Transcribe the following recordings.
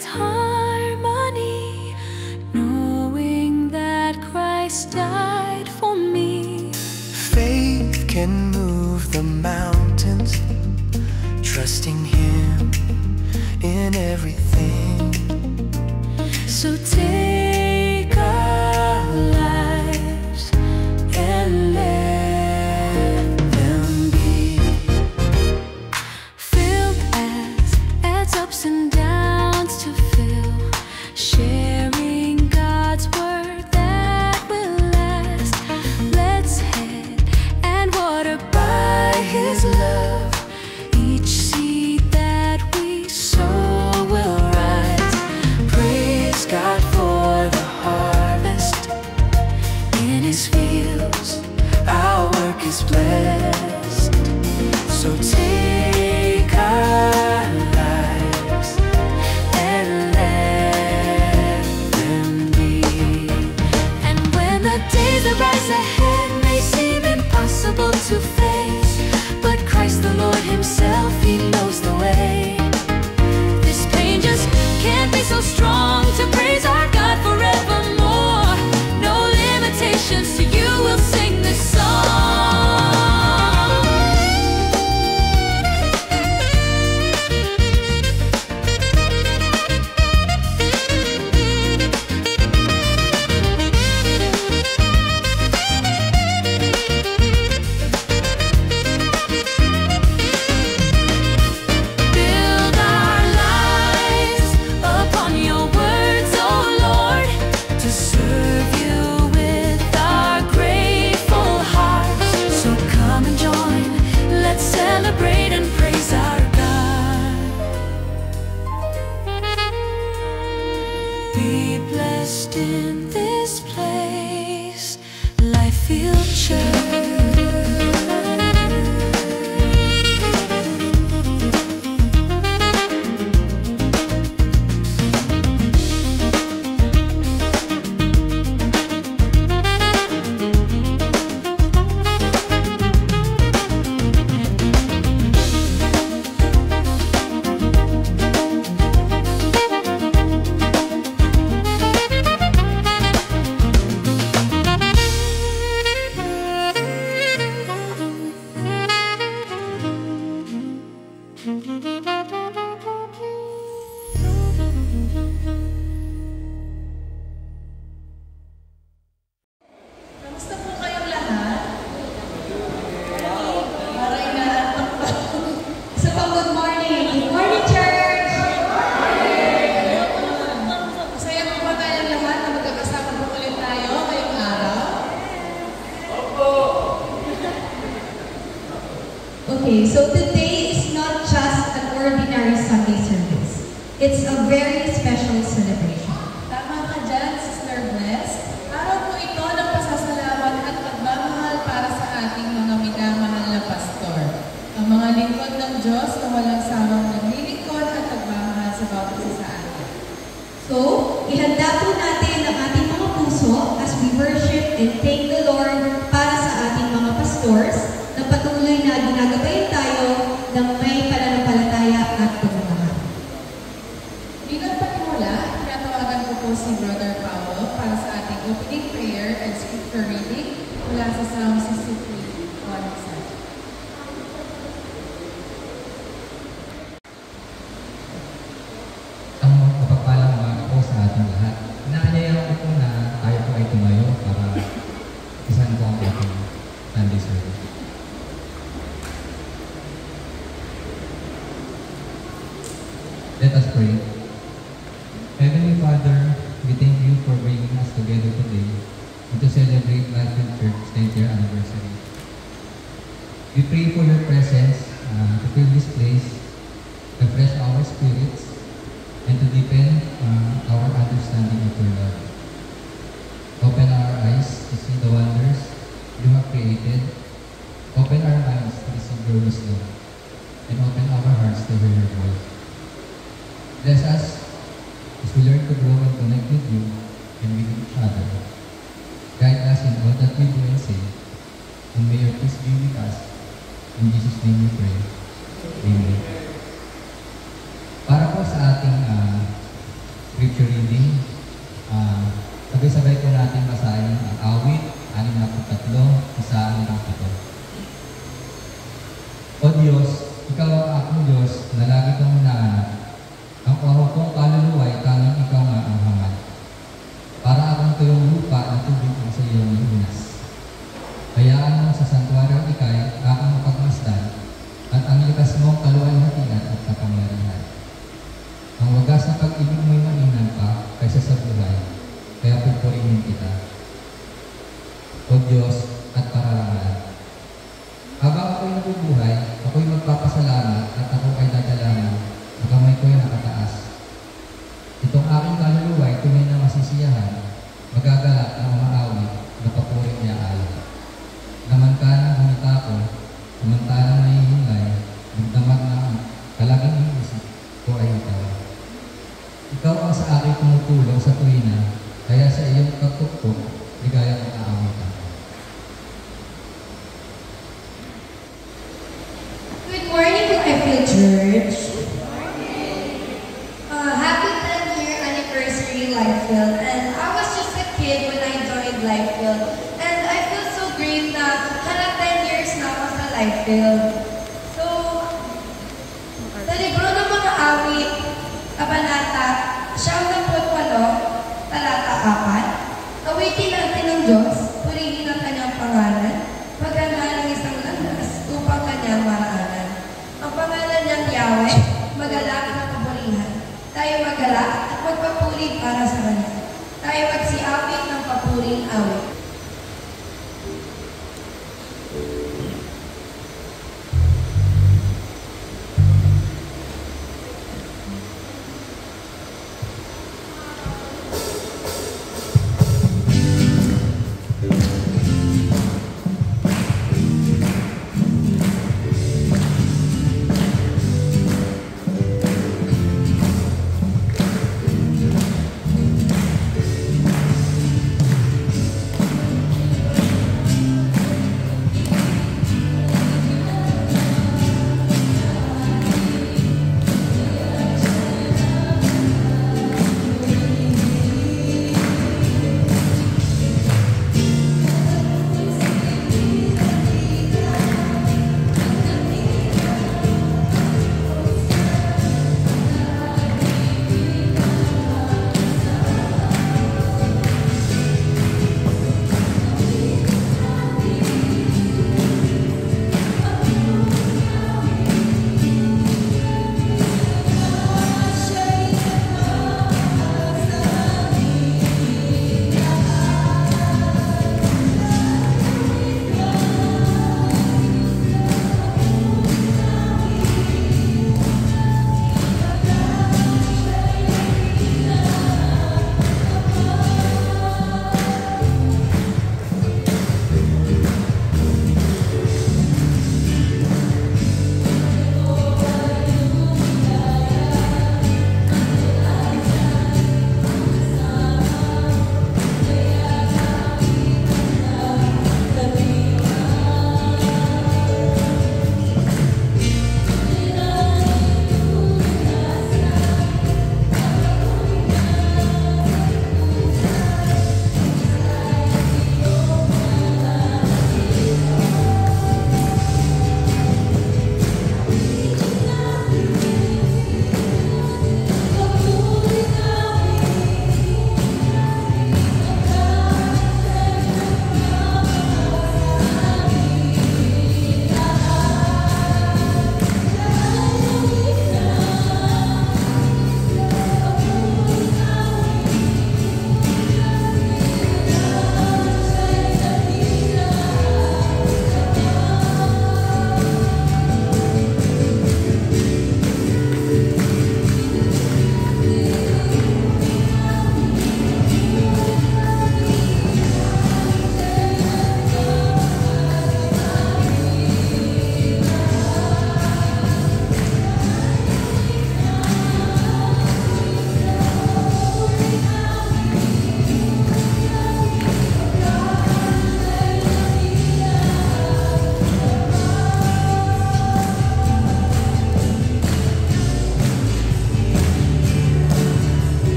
perfect harmony, knowing that Christ died for me. Faith can move the mountains, trusting Him in everything. So take our lives and let them be filled as ups and downs to fill, sharing God's word that will last. Let's head and water by His love. Each seed that we sow will rise. Praise God for the harvest in His fields. Our work is blessed. So take our lives and let them be. And when the days that rise ahead may seem impossible to face, but Christ the Lord Himself, He knows the way. This pain just can't be so strong to praise our God forevermore. No limitations, to you will sing this song. Build our lives upon your words, oh Lord, to serve you with our grateful hearts. So come and join, let's celebrate and praise our God. Be blessed in this place, Life-Filled Church. Kamusta po kayong lahat? Parang inaratok pa. Isa pang good morning. Good morning, church! Masaya po ba tayong lahat na magkakasama po ulit tayo ngayong araw? Okay, so today is not just an ordinary Sunday service. It's a very special celebration. Tama ka dyan, Sister Bless. Araw po ito ng pasasalamat at pagmamahal para sa ating mga minamahal na pastor. Ang mga lingkod ng Diyos na walang sawang naglilingkod at nagmamahal sa bawat isa sa atin. So, ihanda po natin ang ating mga puso as we worship and thank the Lord para sa ating mga pastors na patuloy na ginagabayan tayo ng may pananampalataya at pagmamahal. Bilang panimula, tinatawagan ko po si Brother Paulo para sa ating opening prayer and scripture reading mula sa Psalm 63, 1-7. Ang mapagpalang umaga po sa ating lahat. Inaanyayahan ko po na tayo po ay tumayo para isan po ang ating Sunday service. Let us pray. Heavenly Father, we thank you for bringing us together today and to celebrate Life-Filled Church 10th year anniversary. We pray for your presence to fill this place, refresh our spirits, and to deepen our understanding of your love. Open our eyes to see the wonders you have created. Open our minds to receive your wisdom, and open our hearts to hear your voice. Bless us as we learn to grow and connect with you and with each other. Guide us in all that we do and say, and may your peace be with us. In Jesus' name we pray. Amen. Para po sa ating Diyos na lagi kang hinahanap. Ang araw kong kaluluwa ay tanging ikaw nga ang hangad. Para akong tuyong lupa na tubig ang sa iyong lunas. Hayaan mo sa santuaryong ikay aking mapagmasdan at ang likas mong kaluwalhatian at kapangyarihan. Ang wagas na pag-ibig mo'y mainam pa kaysa sa buhay, kaya pupurihin kita. O Diyos at pararangalan. Habang ako'y nabubuhay, ako'y magpapasalamat at ako ay dadalangin na kamay ko'y nakataas. Itong aking kaluluwa ay tunay na masisiyahan, magagalak na umaawit na papurit niya ayon. Naman ka ng humita ko, samantalang nahihingay, nagdamag na kalaging inisip ko ay ikaw. Ikaw ang sa akin tumutulong sa tuwina, kaya sa iyong pagtuktok, ligayang aawitan. Good morning, Life Church. Happy 10-year anniversary, Lifefield. And I was just a kid when I joined Lifefield. And I feel so great na 10 years na ako sa Lifefield. So, sa libro ng mga awit, kabanata, 78, talata 4, awitin natin ng Diyos, purihin ang kanyang pangalan, paganda ng isang landas upang kanyang maraanan. Ang pangalan niyang Yahweh, magalak na paburihan. Tayo magalak at magpapuri para sa Kanya. Tayo magsiawit ng papuring awit.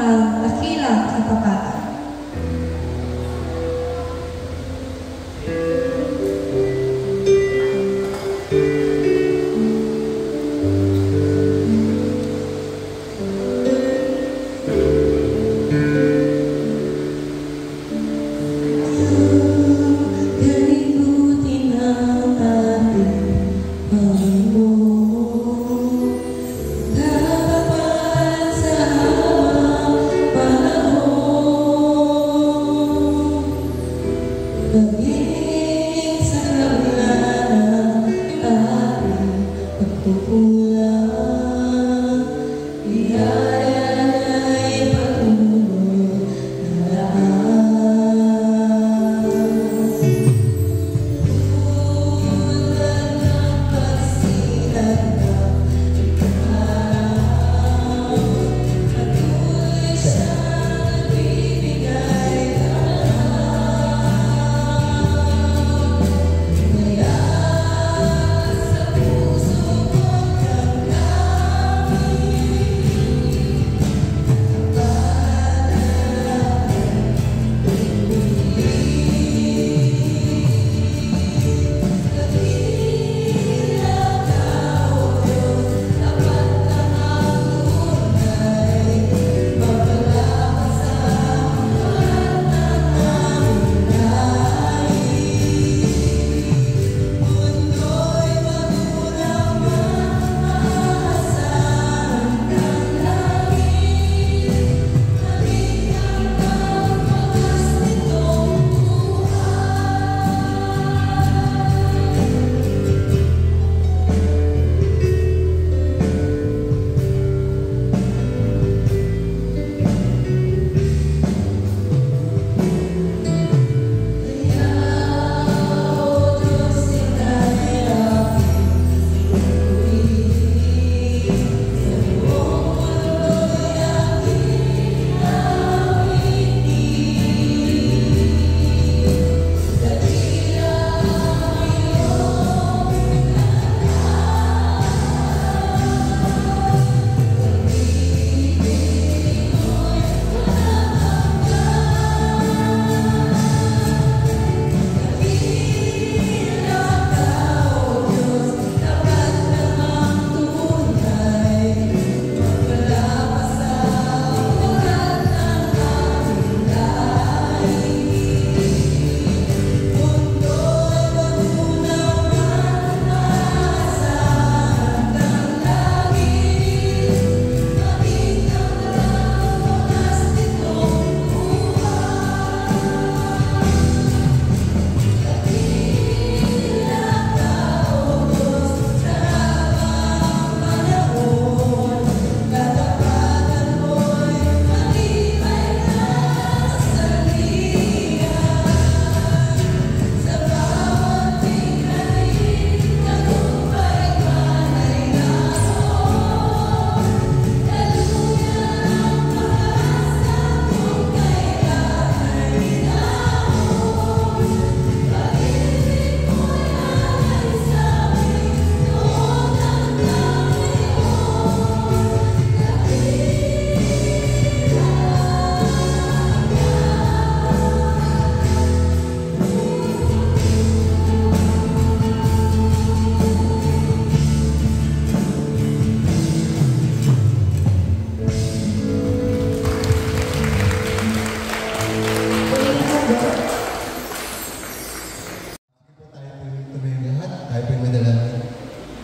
ang dakilang katapatan.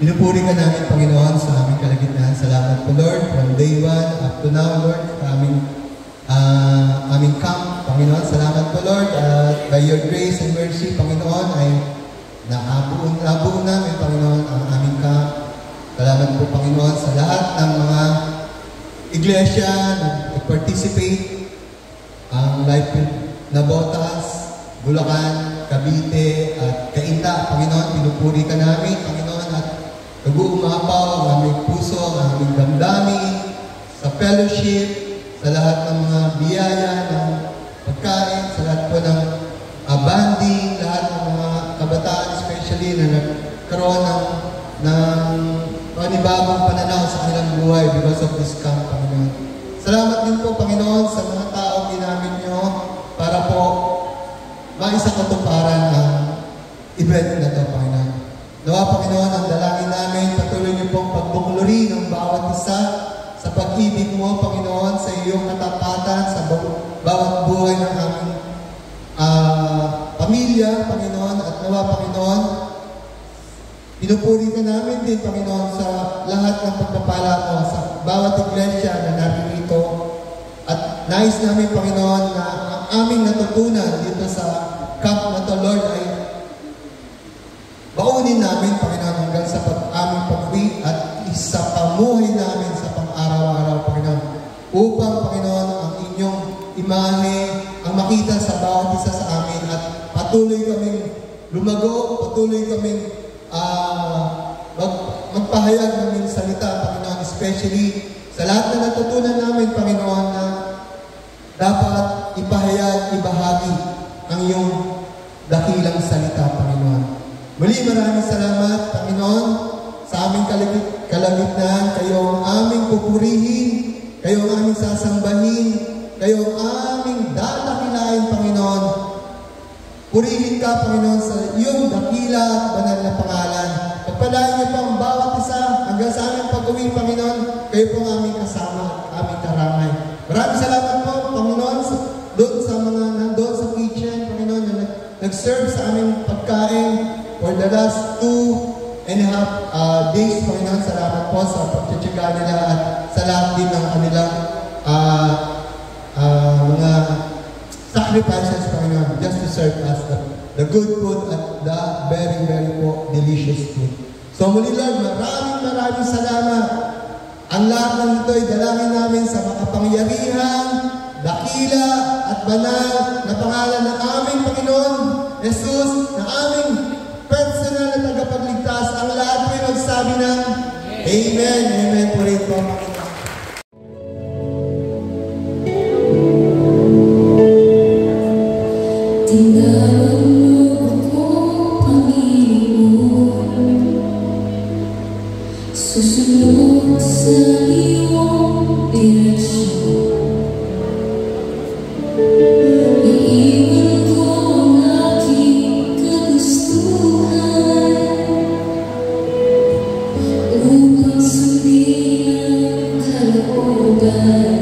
Pinupuri ka namin, Panginoon, sa aming kalagitnaan. Salamat po, Lord, from day 1 up to now, Lord, sa aming camp. Panginoon, salamat po, Lord, at by your grace and mercy, Panginoon, ay nabuo namin, Panginoon, ang aming camp. Salamat po, Panginoon, sa lahat ng mga iglesia na nag-participate, ang Lifefield Nabotas, Bulacan, Cavite, at Cainta. Panginoon, pinupuri ka namin, Panginoon, at nag-uumapaw ang aming puso, ang aming damdamin, sa fellowship, sa lahat ng mga biyaya, ng pagkain, sa lahat po ng banding, lahat ng mga kabataan, especially na nagkaroon ng panibagong pananaw sa kanilang buhay because of this camp, Panginoon. Salamat din po, Panginoon, pagbukluri ng bawat isa sa pag-ibig mo, Panginoon, sa iyong katapatan, sa bawat buhay ng aming pamilya, Panginoon, at nawa, Panginoon, pinupuri ka namin din, Panginoon, sa lahat ng pagpapala mo sa bawat iglesia na naririto. At nais namin, Panginoon, na ang aming natutunan dito sa camp na to, Lord, ay baunin namin, Panginoon, hanggang sa aming pag-uwi at isa pamuhay namin sa pang-araw-araw, Panginoon. Upang, Panginoon, ang inyong imahe ang makita sa bawat isa sa amin at patuloy kaming lumago, patuloy kaming magpahayag ng iyong salita, Panginoon, especially sa lahat na natutunan namin, Panginoon, na dapat ipahayag, ibahagi ang iyong dakilang salita, Panginoon. Muli, maraming salamat, Panginoon, sa aming kalagitnaan. Kayo ang aming pupurihin, kayo ang aming sasambahin, kayo ang aming dadakilain, Panginoon. Purihin ka, Panginoon, sa iyong dakila at banal na pangalan. Pagpalain niyo pa ang bawat isa hanggang sa aming pag-uwi, Panginoon. Kayo po ang aming kasama at aming karamay. Maraming salamat po, Panginoon, doon sa mga nandoon sa kitchen, Panginoon, na nag-serve sa aming pagkain for the last 2.5 days, Panginoon. Salamat po sa pagtsatsaga nila at sa lahat din ng kanilang mga sacrifices, Panginoon, just to serve us the good food at the very, very delicious food. So muli, Lord, maraming salamat. Ang lahat ng ito ay dalangin namin sa makapangyarihan, dakila at banal na pangalan ng aming Panginoon Jesus, na aming personal na tagapagligtas. Ang lahat po ay magsabi ng Amen. Amen po rin po, Panginoon. Tingnan mo ako, Panginoon, susunod sa iyong direksyon. Iiwan ko ang aking kagustuhan upang sundin ang kalooban.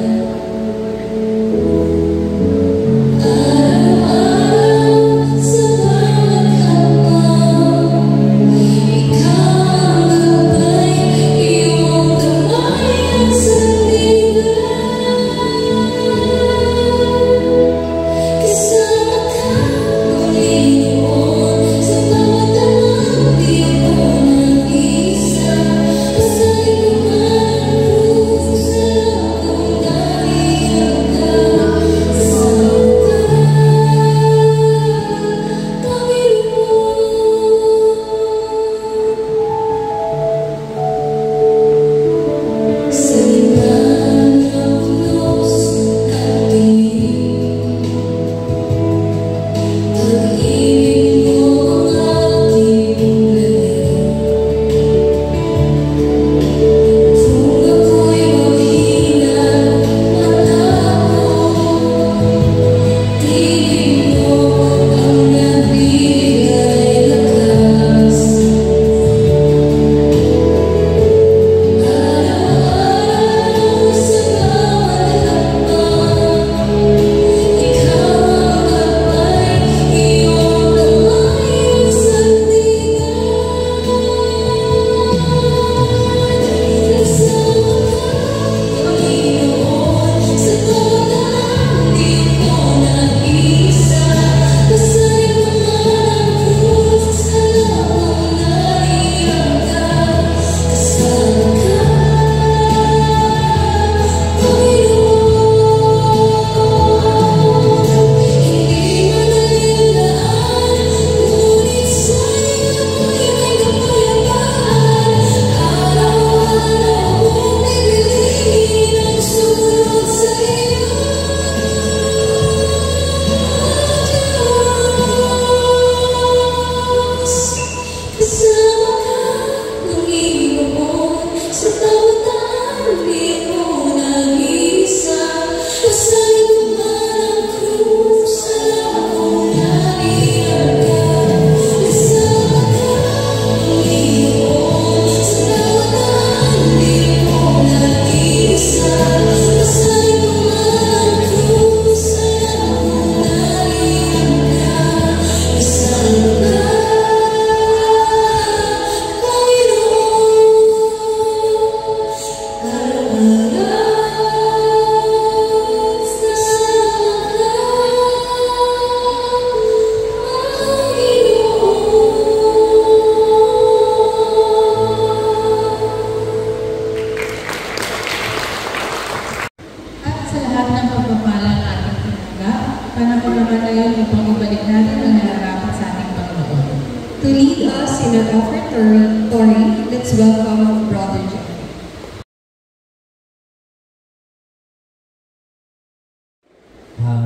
natin ang nararapat sa ating Panginoon. To lead us in our offertory, let's welcome Brother Jeff.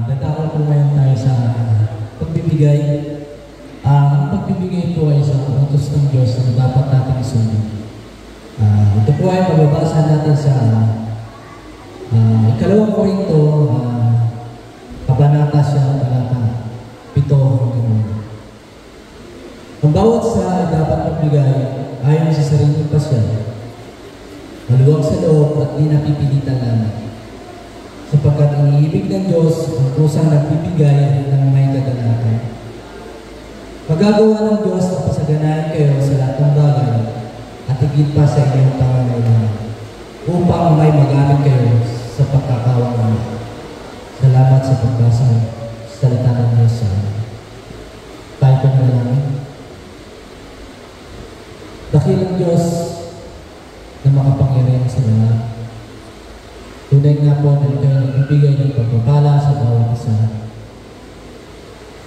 Dadako po ngayon tayo sa pagbibigay. Ang pagbibigay po ay sa utos ng Diyos na dapat natin isunod. Ito po ay mababasa natin sa ikalawang Korinto, kabanata siya, talata 7 hanggang 9. Ang bawat sa dapat magbigay ayon sa sariling pasya, maluwag sa loob at di napipilitan lamang. Sapagkat iniibig ng Diyos ang kusang nagbibigay ng may kaganapan. Magagawa ng Diyos na pasaganayan kayo sa lahat ng bagay at higit pa sa inyong pangangailangan upang may magamit kayo sa pagkakawangan. Salamat sa pagbasa sa salita ng Diyos sa amin. Tayo pong manalangin. Dakilang Diyos na makapangyarihan sa lahat. Tunay nga po na ikaw nagbibigay ng pagpapala sa bawat isa.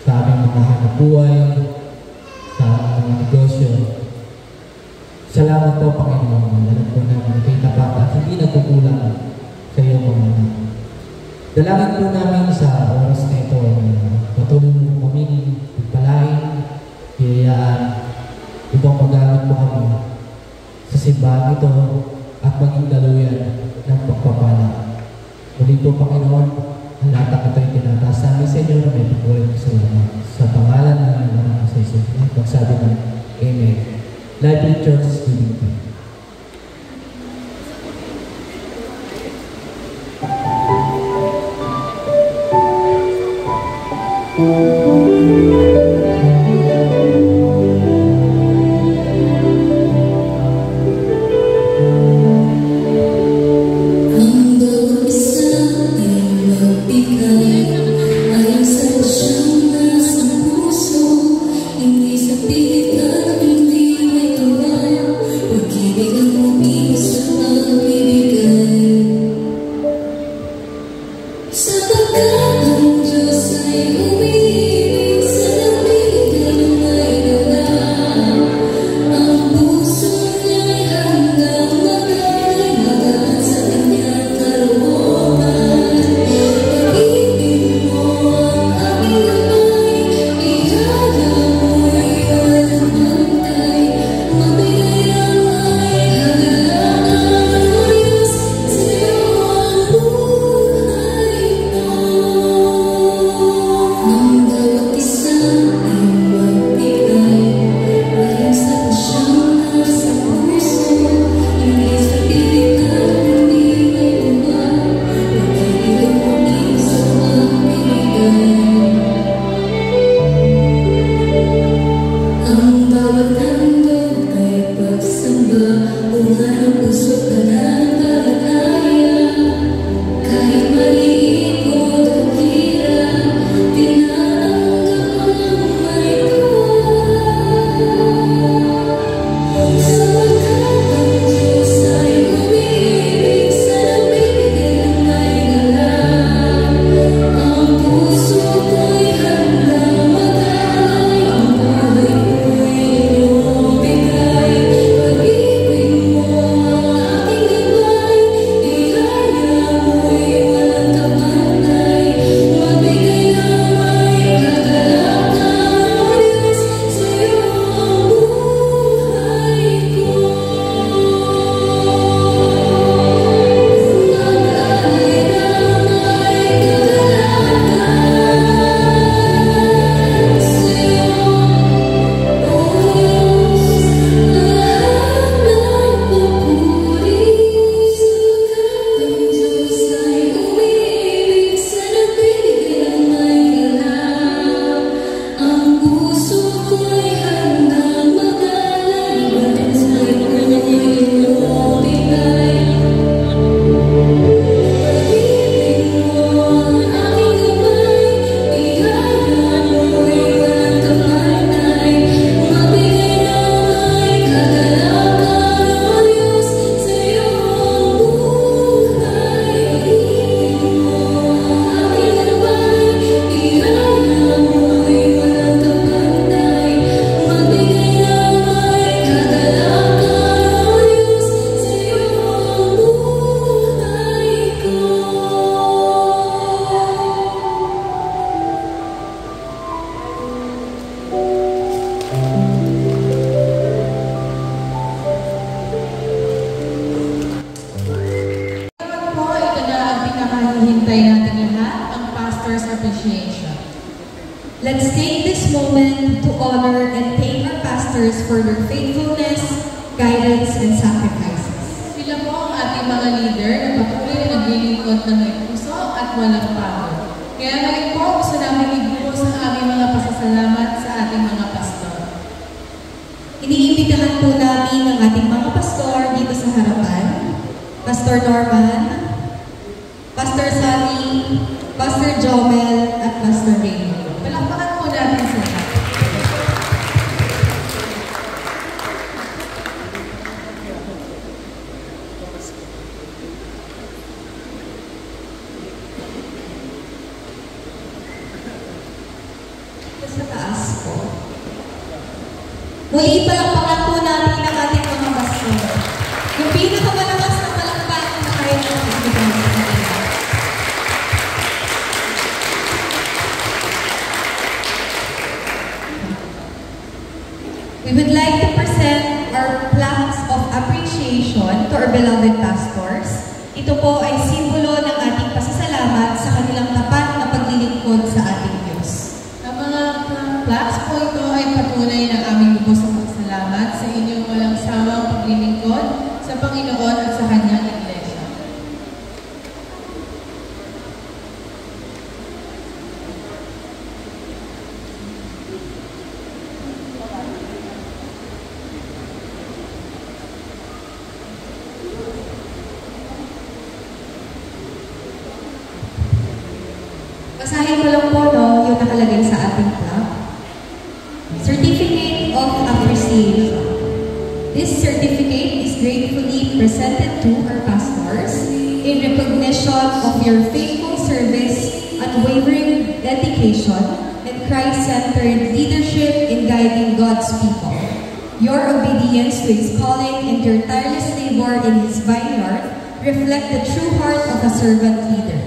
Sa aming mga hanapbuhay, sa aming mga negosyo. Salamat po, Panginoon. Alam po namin ikaw'y tapat at hindi nagkukulang sa iyong mga anak. Dalangin po namin sa oras na ito na patuloy mo kaming pagpalain, hiyayaan, upang magamit po kami sa simbahan ito at maging daluyan ng pagpapala. Muli po, Panginoon, ang lahat ito ay tinataas namin sa inyo na may pagkulit sa salamat. Sa pangalan ng mga sa iso, magsabi ng Amen. Lively Church Student Team. Let's take this moment to honor and thank our pastors for their faithfulness, guidance, and sacrifices. Sila po ang ating mga leader na patuloy na naglilingkod ng may puso at walang pagod. Kaya ngayon po, gusto namin ibuhos ang aming mga pasasalamat sa ating mga pastor. Iniimbitahan po namin ang ating mga pastor dito sa harapan. Pastor Norman, Pastor Sunny, Pastor Jomel, at Pastor Raymond. Palakpakan po natin sila. Sa taas po. Muli palakpakan po natin ang ating mga pastor. Yung pinakamalakas na palakpakan na kayo po sa kanila. We would like to present our plaques of appreciation to our beloved pastors. Ito po ay simbolo ng ating pasasalamat sa kanilang tapat na paglilingkod sa ating Diyos. Ang mga plaques po ito ay patunay ng aming lubos na pasasalamat sa inyong walang sawang paglilingkod sa Panginoon at sa Kanyang Iglesia. Basahin ko lang po yung nakalagay sa ating plaque. Certificate of Appreciation. This certificate is gratefully presented to our pastors in recognition of your faithful service, unwavering dedication, and Christ-centered leadership in guiding God's people. Your obedience to His calling and your tireless labor in His vineyard reflect the true heart of a servant leader.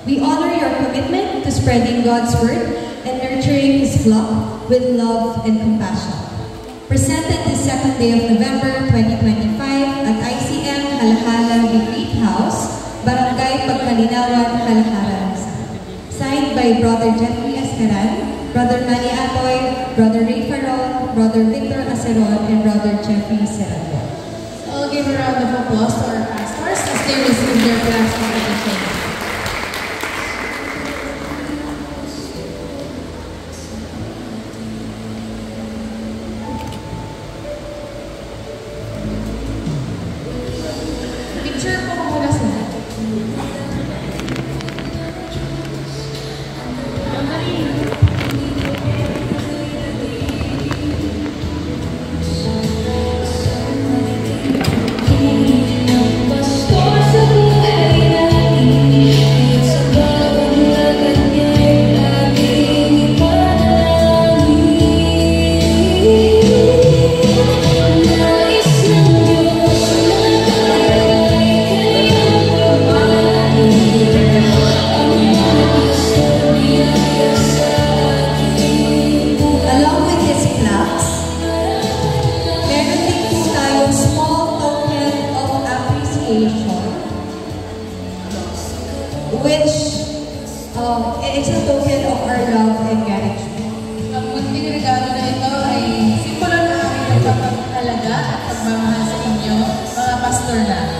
We honor your commitment to spreading God's word and nurturing His flock with love and compassion. Presented this 2nd day of November 2025 at ICM Halahala Retreat House, Barangay Pagkalinawan, Halahala, Rizal. Signed by Brother Jeffrey Escaran, Brother Manny Atoy, Brother Ray Farol, Brother Victor Aceron, and Brother Jeffrey Serrano. So I'll give a round of applause to our pastors as they receive their plaques of appreciation. Picture po muna sila. Along with these plaques, meron din po tayong small token of appreciation, which is a token of our love and gratitude. Ang munting regalo na ito ay simbolo ng aming pagpapahalaga at pagmamahal sa inyo, mga pastor namin.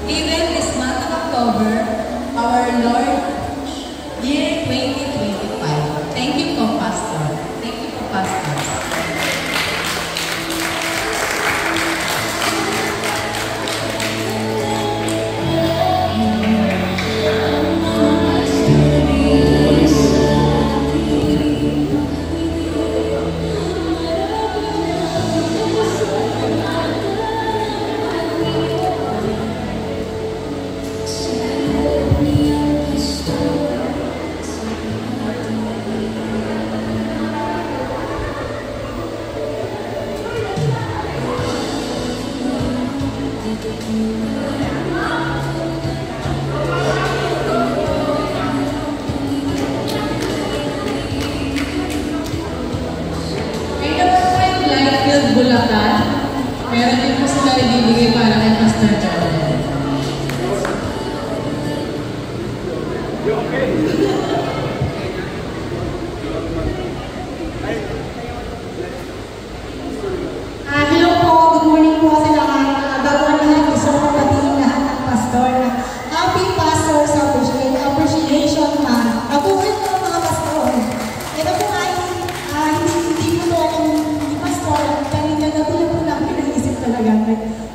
Even this month of October, our Lord, year 2025. Thank you po, Pastor. Thank you po, Pastor. Bulacan, meron din po sila ibibigay para kay Pastor Jordan. Hello po, good morning po sa lahat. Bago ang lahat, gusto ko patingin lahat ng pastor. Happy Pastor's Appreciation Month. Nabuhay po mga pastor. Ito po ay hindi po ito akong pastor. Kanina na po namin naisip talaga.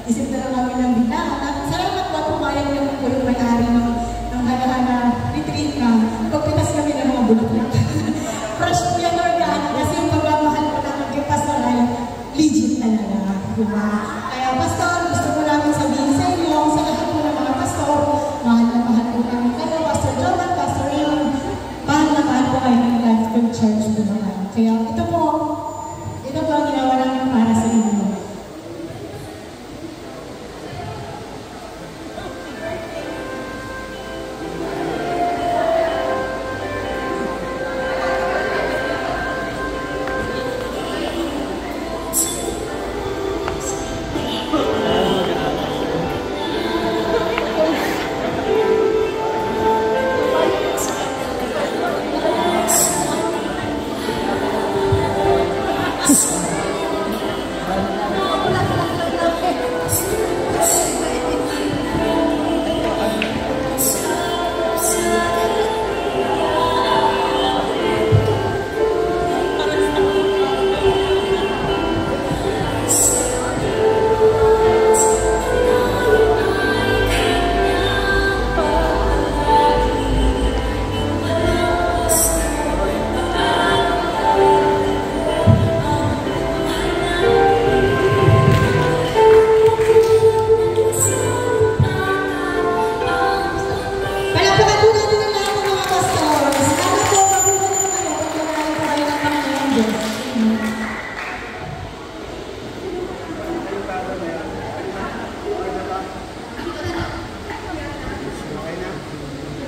Isip na lang kami ng bigla. Salamat po at pumayag niyo po yung may-ari ng halahan na retreat na pagpitas kami ng mga bulaklak. Fresh po yan organic kasi yung pagmamahal po namin kay pastor ay legit talaga. Diba? Kaya pastor, gusto ko namin sabihin sa inyo, sa lahat po ng mga pastor, mahal na mahal po namin kayo, Pastor Jordan, Pastor Rayon, mahal na mahal po kayo ng Life Group Church po naman. Kaya ito po ang ginawa namin para sa inyo.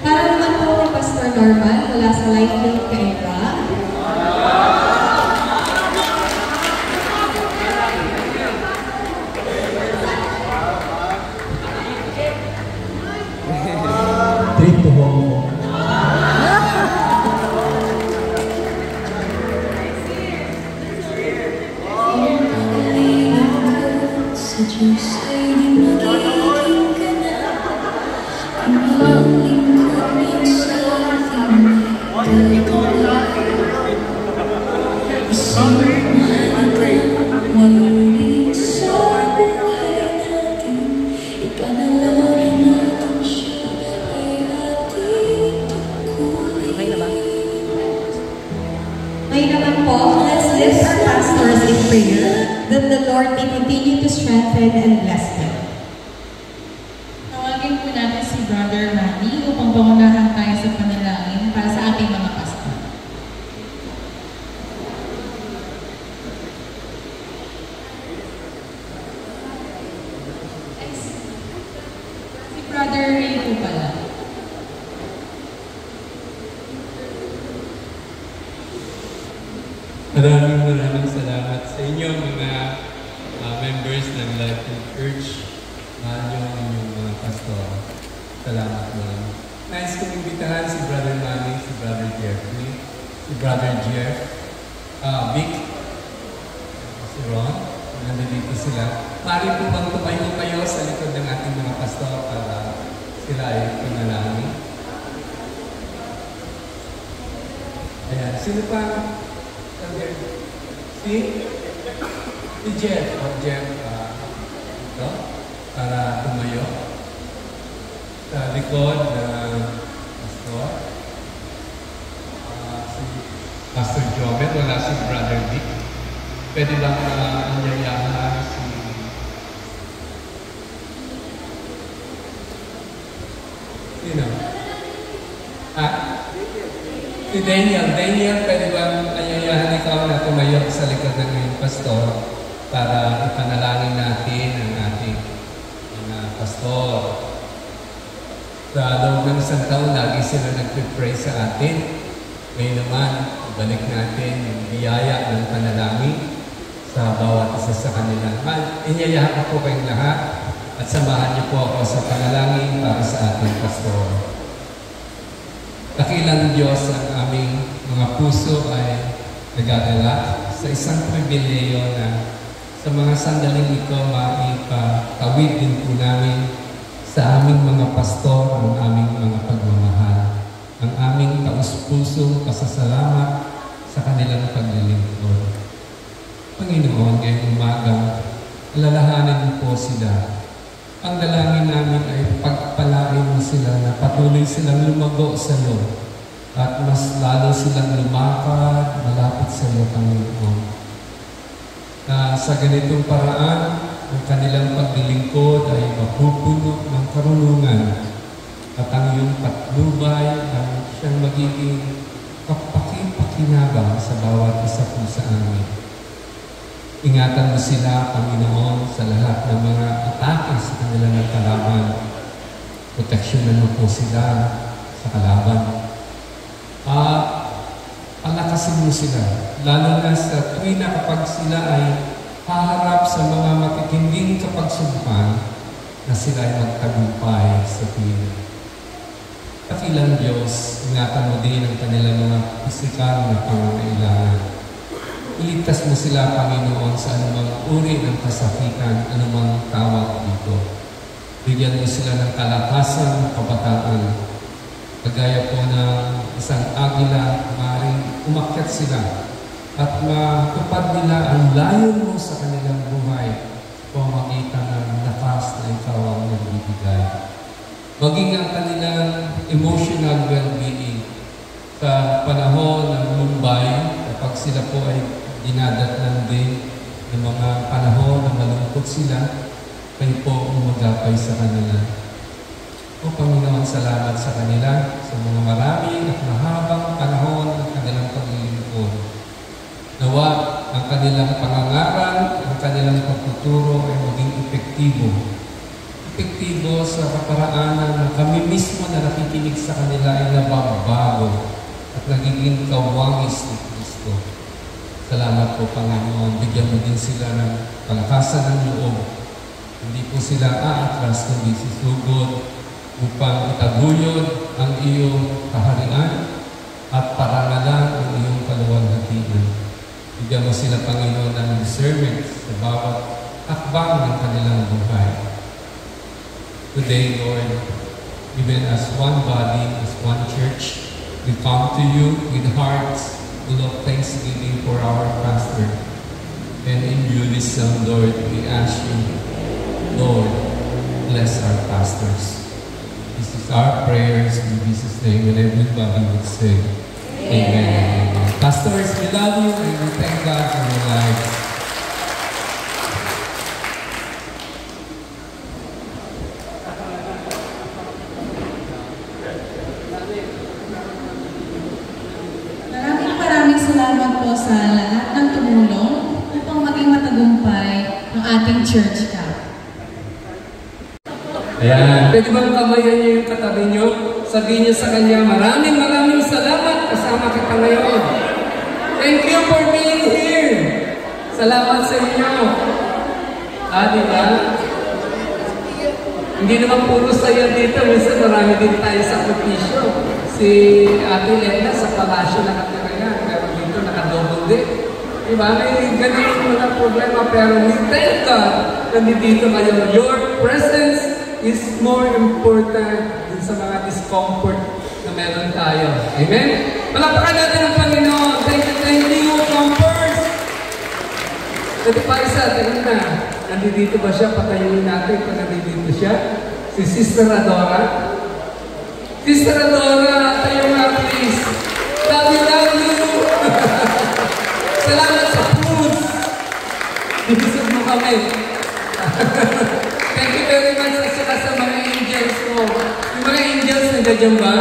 Para naman po kay Pastor Norman mula sa Life Group Kainga. Trip to Hong Kong. May naman po, let's lift our pastors in prayer that the Lord may continue to strengthen and bless them. Tawagin po natin si Brother Manny upang pangunahan tayo sa panalangin para sa ating mga pastor. Si Brother Ray po pala. Maraming salamat sa inyo mga members ng Life Group Church. Mahal niyo ang inyong mga pastor. Salamat mo. Nice kong imbitahan si Brother Manny, si Brother Jeffrey, si Brother Jeff, Vic, si Ron. Nandito sila. Maaari po bang tumayo kayo sa likod ng ating mga pastor para sila ay panalangin. Ayan, sino pa? Si Jeff. Jeff, ito, para tumayo. Sa likod na pastor. Si Pastor Jobet, wala si Brother Vic. Pwede lang anyayahan si sino? Si Daniel. Daniel, pwede bang anyayahan ikaw na tumayo sa likod ng iyong pastor para ipanalangin natin ang ating mga pastor. Sa loob ng isang taon, lagi sila nag-pray sa atin. Ngayon naman, ibalik natin yung biyaya ng panalangin sa bawat isa sa kanila. Inyayahan ko kayong lahat at samahan niyo po ako sa panalangin para sa ating pastor. Dakilang Diyos, ang aming mga puso ay nagagalak sa isang pribileyo na sa mga sandaling ito maipatawid din po namin sa aming mga pastor ang aming mga pagmamahal, ang aming taus-pusong pasasalamat sa kanilang paglilingkod. Panginoon, ngayong umaga, alalahanin mo po sila. Ang dalangin namin ay pagpalain mo sila na patuloy silang lumago sa iyo at mas lalo silang lumakad, malapit sa iyo, Panginoon. Na sa ganitong paraan, ang kanilang paglilingkod ay mapupuno ng karunungan at ang iyong patnubay ay siyang magiging kapakipakinabang sa bawat isa po sa amin. Ingatan mo sila, Panginoon, sa lahat ng mga atake sa kanilang kalaban. Proteksyonan mo po sila sa kalaban. Palakasin mo sila, lalo na sa tuwing na kapag sila ay haharap sa mga matitinding kapagsumpan na sila ay magtagumpay sa pili. Dakilang Diyos, ingatan mo din ang kanilang mga pisikal na pangangailangan. Iligtas mo sila, Panginoon, sa anumang uri ng kasakitan, anumang tawag dito. Bigyan mo sila ng kalakasan ng kabataan. Kagaya po ng isang agila, maaaring umakyat sila at matupad nila ang layon mo sa kanilang buhay sa pamamagitan ng lakas na ikaw ang nagbibigay. Maging ang kanilang emotional well-being sa panahon ng Mumbai, kapag sila po ay dinadatnan din ng mga panahon na malungkot sila, kayo po umagapay sa kanila. O Panginoon, salamat sa kanila sa mga maraming at mahabang panahon ng kanilang paglilingkod. Nawa ang kanilang pangangaral, ang kanilang pagtuturo ay maging epektibo. Epektibo sa kaparaanan na kami mismo na nakikinig sa kanila ay nababago at nagiging kawangis ni Kristo. Salamat po, Panginoon. Bigyan mo din sila ng palakasan ng loob. Hindi po sila aatras kundi sisugod upang itaguyod ang iyong kaharian at parangalan ang iyong kaluwalhatian. Bigyan mo sila, Panginoon, ng discernment sa bawat hakbang ng kanilang buhay. Today, Lord, even as one body, as one church, we come to you with hearts full of thanksgiving for our pastor. And in unison, Lord, we ask you, Lord, bless our pastors. This is our prayers in Jesus' name, and everybody would say, Amen. Amen. Pastors, we love you and we thank God for your lives. Maraming salamat po sa lahat ng tumulong upang maging matagumpay ang ating church camp. Ayan. Pwede bang kamayan niyo yung katabi niyo? Sabihin niyo sa kanya, maraming salamat kasama kita ngayon. Thank you for being here. Salamat sa inyo. Diba? Hindi naman puro saya dito. Minsan marami din tayo sa sakripisyo. Si Ate Lenda sa palasyo nakatira yan. Pero dito nakadobol din. Diba? May ganun mga problema. Pero we thank God nandito kayo. Your presence is more important dun sa mga discomfort na meron tayo. Amen? Palakpakan natin ang Panginoon. Thank you, comforts. Ito pa isa, tingnan na. Nandito ba siya? Patayuin natin pag nandito siya. Si Sister Adora. Sister Adora, tayo nga please. Love you. Salamat sa food. Bibisog mo kami. Thank you very much sa mga angels mo. Yung mga angels nandiyan ba?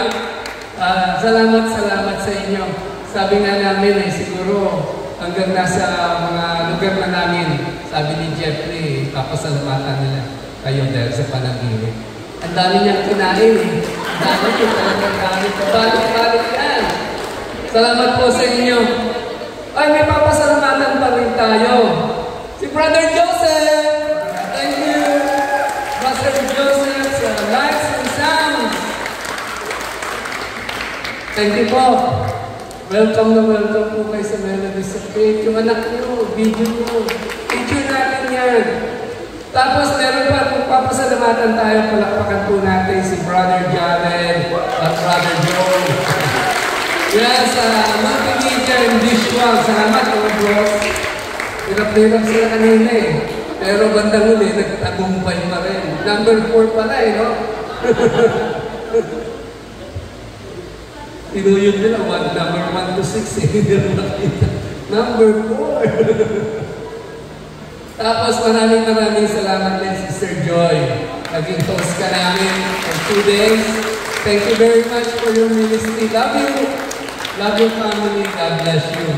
Salamat sa inyo. Sabi nga namin siguro hanggang nasa mga lugar na namin, sabi ni Jeffrey, papasalamatan nila kayo dahil sa panaginip. Ang dami niyang kinain Ang dami niyo talagang gamit. Balik yan. Salamat po sa inyo. Ay, may papasalamatan pa rin tayo. Si Brother Joseph. Thank you. Brother Joseph sa Lights and Sounds. Thank you po. Welcome po kayo sa Melodies of Faith. Yung anak niyo, video niyo. Picture natin yan. Tapos meron pa, kung papasalamatan tayo, palakpakan po natin si Brother Jared at Brother Joe. Yan sa multimedia and visual. Salamat mga bros. Hirap-hirap sila kanina eh. Pero bandang uli, nagtagumpay pa rin. Number 4 pala eh, no? Tinuyod nila, number 1 to 6 eh. Hindi na nakita. Number 4. Tapos maraming salamat din, Sister Joy. Naging host ka namin for 2 days. Thank you very much for your ministry. Love you. Love your family. God bless you.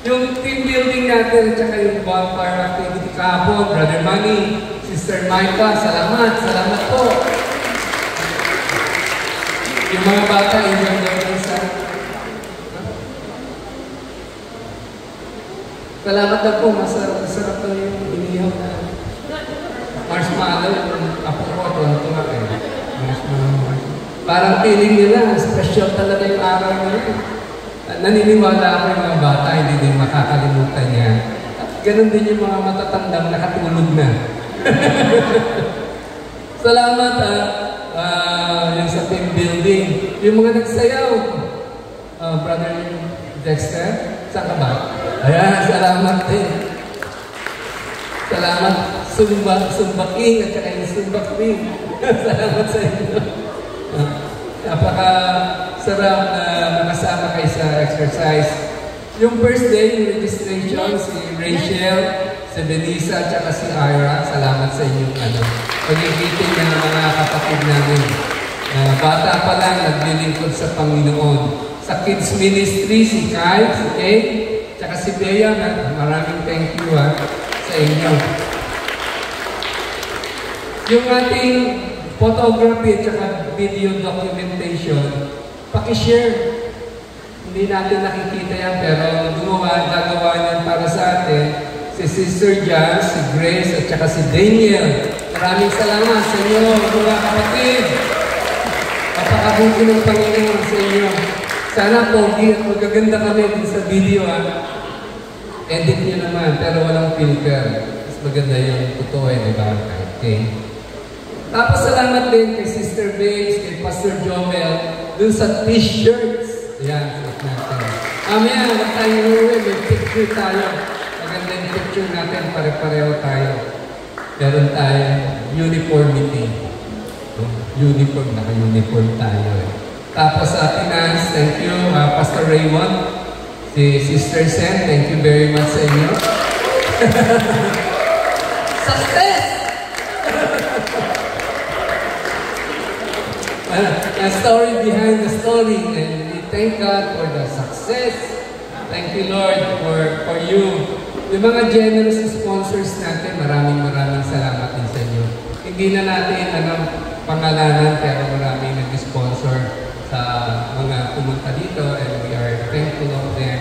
Yung team building natin at saka yung bonfire activity kahapon, Brother Manny, Sister Micah, salamat po. Yung mga bata, enjoy naman sa... Salamat na po, masarap na yung inihaw na marshmallow, yung apo ko, ito nga kayo. Marshmallow. Parang feeling nila, special talaga yung araw nila. Naniniwala ako yung mga bata, hindi din makakalimutan niya. At ganun din yung mga matatandang nakatulog na. Salamat yung sa team building. Yung mga nagsayaw, Brother Dexter, saan ka ba? Ayan, salamat din. Salamat, Sumbaking at saka yung Sumbakling. Salamat sa inyo. Napaka-sarap na nakasama kayo sa exercise. Yung first day, yung registration, si Rachel, si Benisa, at saka si Ira, salamat sa inyong pag-iitin ng mga kapatid namin. Bata pa lang, naglilingkod sa Panginoon. Sa kids ministry, si Kai, si Kate, tsaka si Bea, maraming thank you sa inyo. Yung ating photography at tsaka video documentation, pakishare. Hindi natin nakikita yan, pero gagawa niyan para sa atin si Sister Jan, si Grace, at tsaka si Daniel. Maraming salamat sa inyo, mga kapatid. Papakabuti ng Panginoon sa inyo. Sana pogi at magaganda kami din sa video. Edit niyo naman, pero walang filter. Mas maganda yung totoo eh, diba? Okay. Tapos salamat din kay Sister Bates, kay Pastor Jomel, dun sa t-shirts. Ayan, suot natin. Mamaya, wag tayong uwi, may picture tayo. Maganda yung picture natin, pare-pareho tayo. Meron tayong uniformity. Uniform, naka-uniform tayo eh. Tapos sa finance, thank you, Pastor Raymond. Si Sister Sen, thank you very much sa inyo. Success! A story behind the story, and we thank God for the success. Thank you, Lord, for you. Yung mga generous sponsors natin, maraming salamat din sa inyo. Hindi na natin pangalanan, pero maraming nag-sponsor sa mga pumunta dito, and we are thankful of them.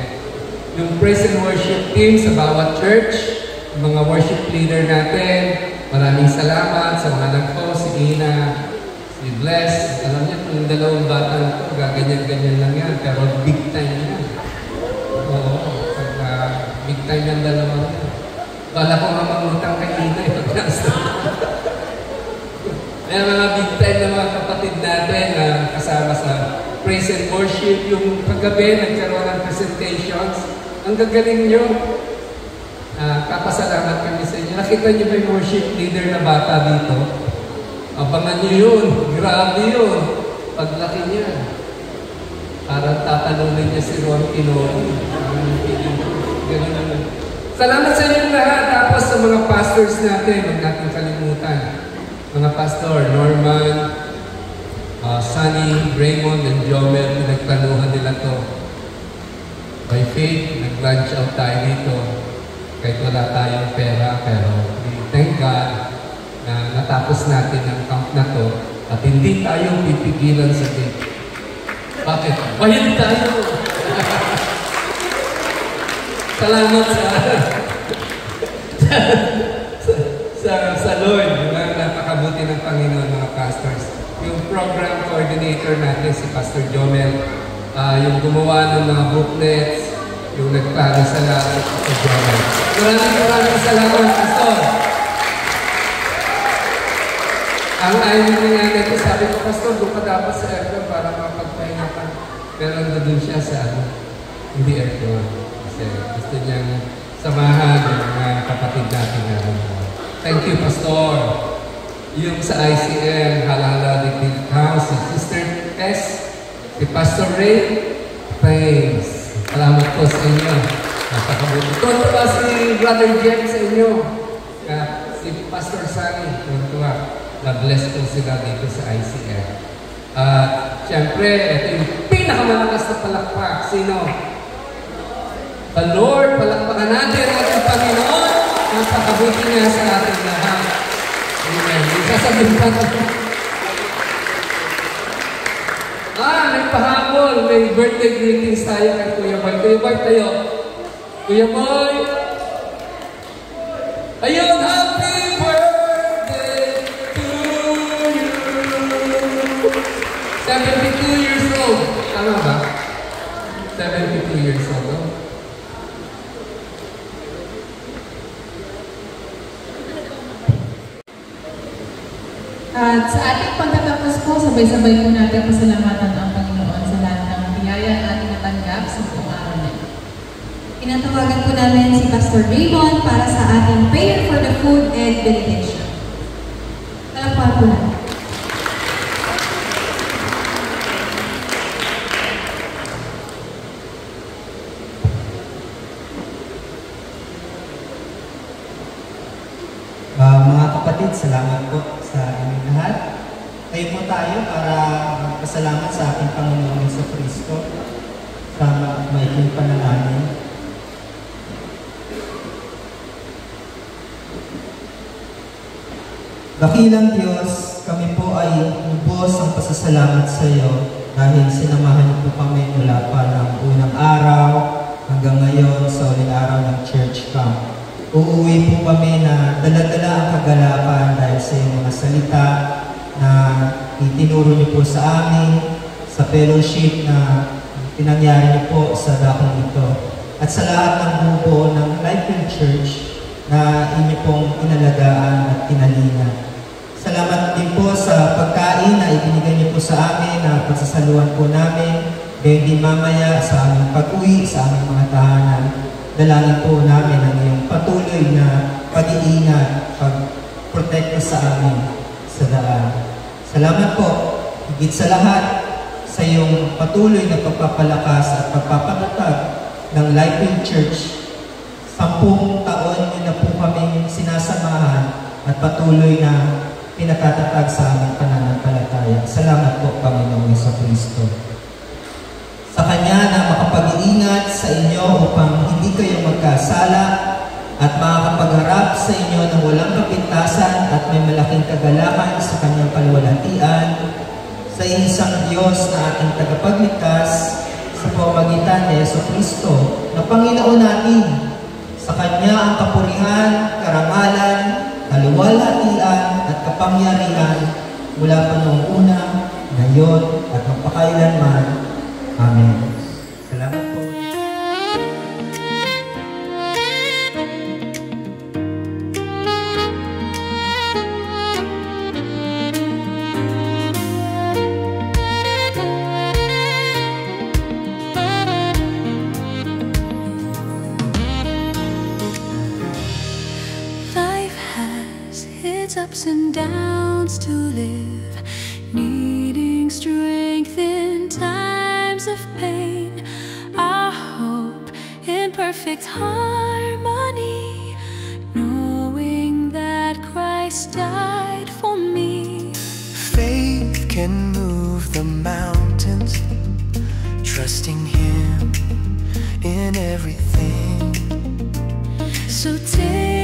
Yung praise and worship team sa bawat church, yung mga worship leader natin, maraming salamat sa mga nag-host, si Ina, si Bless. Alam niyo, yung dalawang bata ko, gaganyan-ganyan lang yan, pero big time yan. Oo, big time yung dalawang yan. Bala ko nga mangutang kay Ina, Kaya mga big time na mga kapatid natin na kasama sa praise and worship, yung paggabi nagkaroon ng presentations, ang gagaling nyo. Kapasalamat kami sa inyo. Nakita niyo ba yung worship leader na bata dito? Abangan niyo yun. Grabe yun. Paglaki niya. Parang tatalunin niya si Ron Pinoy. Ganun naman. Salamat sa inyo lahat. Tapos sa mga pastors natin, huwag natin kalimutan. Mga pastor, Norman, Sunny, Raymond, and Jomel, pinagtaluhan nila to. By faith, nag-lunch out tayo dito. Kahit wala tayong pera, pero thank God na natapos natin ang camp na to at hindi tayo pipigilan sa date. Bakit? Bahid tayo! Salamat sa Lord, na napakabuti ng Panginoon, mga pastors. Yung program coordinator natin, si Pastor Jomel, yung gumawa ng mga booklets, yung nagplano sa lahat sa Jomel. Maraming salamat, Pastor. Ang ayaw niya nga ito, sabi ko, Pastor, doon ka dapat sa aircon para mapagpahinga ka. Pero doon siya sa hindi aircon. Kasi gusto niyang samahan ng mga kapatid natin na thank you, Pastor. Yung sa ICM, Halala Little House, si Sister S, si Pastor Ray, thanks. Salamat po sa inyo. Napakabuti. Tuwa si Brother Jeff sa inyo. Si Pastor Sunny, tuwa. Na-bless po sila dito sa ICM. Siyempre, ito yung pinakamalakas na palakpak. Sino? The Lord, palakpakan natin ang ating Panginoon. Napakabuti niya sa ating lahat. Amen. Isasabihin pa ito. May pahabol. May birthday greetings tayo kay Kuya Boy. Kuya Boy, tayo. Kuya Boy. Ayun, happy birthday to you. 72 years old. Tama ba? 72 years old. No? At sa ating pagtatapos po, sabay-sabay po natin pasalamatan ang Panginoon sa lahat ng biyaya na ating natanggap sa buong araw na ito. Pinatawagan po namin si Pastor Raymond para sa ating prayer for the food and benediction. Palakpakan po natin. Mga kapatid, salamat po sa inyong lahat. Tayo po tayo para magpasalamat sa ating Panginoon sa Kristo sa maiking panalangin. Dakilang Diyos, kami po ay lubos ang pasasalamat sa iyo dahil sinamahan niyo po kami mula pa ng unang araw hanggang ngayon sa uling araw ng church camp. Uuwi po kami na dala-dala ang kagalakan dahil sa iyong mga salita na itinuro niyo po sa amin, sa fellowship na pinangyari niyo po sa dakong ito. At sa lahat ng bubuo ng Lifefield Church na inyo pong inalagaan at kinalina. Salamat din po sa pagkain na ibinigay niyo po sa amin na pagsasaluhan po namin, gayon din mamaya sa aming pag-uwi, sa aming mga tahanan. Dalangin po namin ang iyong patuloy na pag-iingat, pag-protekta sa amin sa daan. Salamat po, higit sa lahat, sa iyong patuloy na pagpapalakas at pagpapatatag ng Lifefield Church. 10 taon niyo na po kaming sinasamahan at patuloy na pinatatatag sa aming pananampalataya. Salamat po, Panginoong Jesucristo. Sa Kanya na makapag-iingat sa inyo upang hindi kayo magkasala at makakapagharap sa inyo ng walang kapintasan at may malaking kagalakan sa Kanyang kaluwalhatian, sa isang Diyos na ating tagapagligtas sa pamamagitan ni Jesucristo na Panginoon natin. Sa Kanya ang kapurihan, karangalan, kaluwalhatian at kapangyarihan mula pa noong una, ngayon at magpakailanman. Amen. Salamat po. its ups and downs to live, needing strength in times of pain. Our hope in perfect harmony, knowing that Christ died for me. Faith can move the mountains, trusting Him in everything. So take